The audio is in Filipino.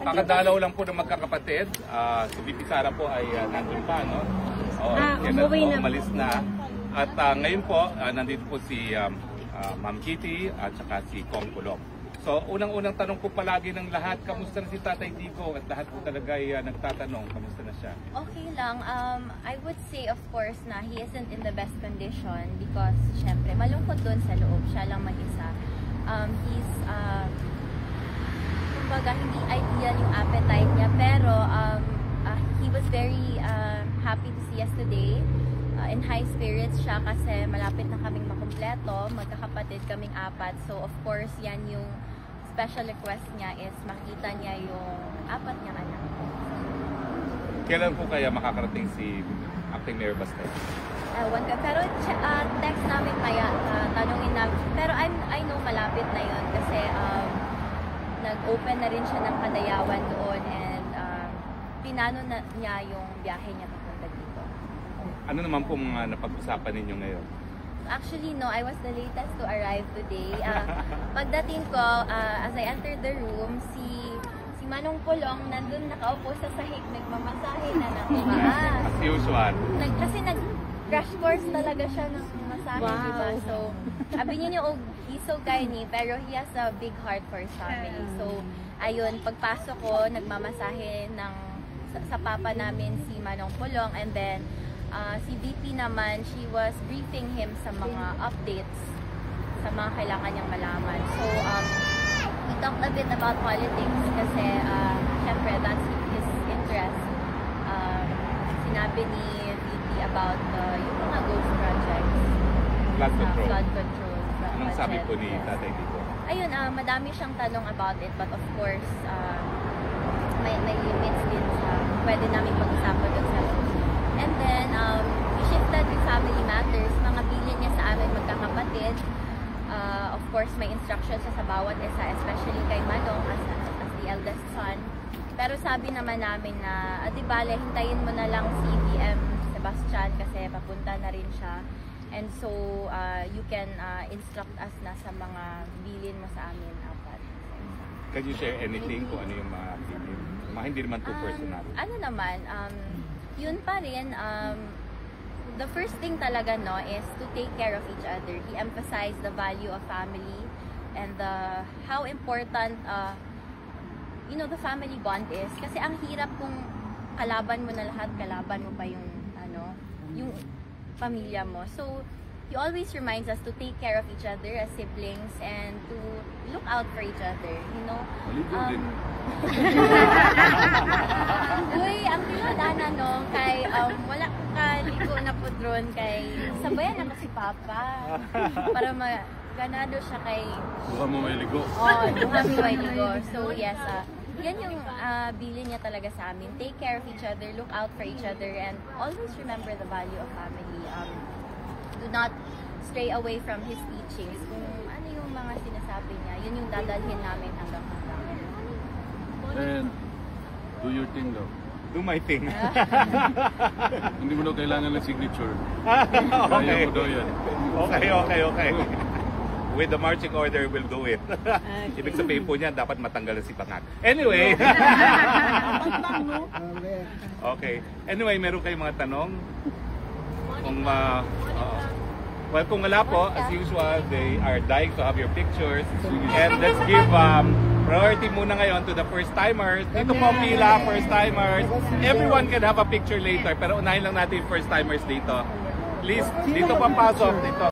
Kakadalaw lang po ng magkakapatid. Si VP Sara po ay nandun pa, no? Umalis na. At ngayon po, nandito po si Ma'am Kitty at saka si Kong Kulong. So, unang-unang tanong ko palagi ng lahat, kamusta na si Tatay Dico? At lahat po talaga ay nagtatanong, kamusta na siya? Okay lang. I would say, of course, na he isn't in the best condition because, syempre, malungkot doon sa loob. Siya lang mag-isa. He's, kumbaga, hindi ideal yung appetite niya, pero he was very happy to see us today. In high spirits siya kasi malapit na kaming makumpleto, magkakapatid kaming 4. So of course, yan yung special request niya is makita niya yung 4 niya anak. Kailan po kaya makakarating si Acting Mayor Bastay? Pero text namin kaya, tanungin namin. Pero I know malapit na yun kasi nag-open na rin siya ng Kadayawan doon and pinano na niya yung biyahe niya papunta dito. Ano naman pong napag-usapan ninyo ngayon? Actually, no. I was the latest to arrive today. Pagdating ko, as I entered the room, si Manong Pulong nandun nakaupo sa sahig, nagmamasahe na ng As usual. Kasi nag-crash course talaga siya ng masahe, wow. Diba? So, sabi niya, oh, he's so tiny, pero he has a big heart for his family. So, ayun, pagpasok ko, nagmamasahe sa papa namin si Manong Pulong, and then si VP naman, she was briefing him sa mga updates sa mga kailangan niyang malaman. So, we talked a bit about politics kasi syempre that's his interest. Sinabi ni VP about yung mga ghost projects. Flood control. Flood control. Anong sabi po ni Tatay dito? Ayun, madami siyang tanong about it, but of course, may limits din sa pwede namin pag-usapan doon sa and then, we shifted with family matters. Mga bilin niya sa amin magkakapatid. Of course, may instructions sa bawat isa, especially kay Manong as the eldest son. Pero sabi naman namin na, di bale, hintayin mo na lang si VM Sebastian kasi papunta na rin siya. And so, you can instruct us na sa mga bilin mo sa amin. Can you share anything kung ano yung mga bilin? Hindi naman too personal. Ano naman, yun pa rin, the first thing talaga no is to take care of each other. He emphasized the value of family and how important the family bond is. Kasi ang hirap kung kalaban mo na lahat, kalaban mo pa yung yung pamilya mo. So he always reminds us to take care of each other as siblings and to look out for each other, you know. Uy, ang pinadana no, kay wala kaligo na po drone kay sabayan na si Papa para ganado siya kay duha mo may ligo. Duha mo may ligo. So yes, yan yung bilin niya talaga sa amin. Take care of each other, look out for each other, and always remember the value of family. Do not stray away from his teachings. Kung ano yung mga sinasabi niya, yun yung dadalhin namin hanggang. And do your thing daw. Do my thing. Hindi mo daw kailangan ng signature. Okay. Kaya mo daw yan. Okay. With the marching order, we'll do it. Ibig sabihin po niya, dapat matanggal na si Bangat. Anyway. Okay. Anyway, meron kayong mga tanong? Well, kung wala po, as usual, they are dying to have your pictures. And let's give priority muna ngayon to the first-timers. Dito po pila, first-timers. Everyone can have a picture later, pero unahin lang natin yung first-timers dito. Please, dito pa pasok. Dito.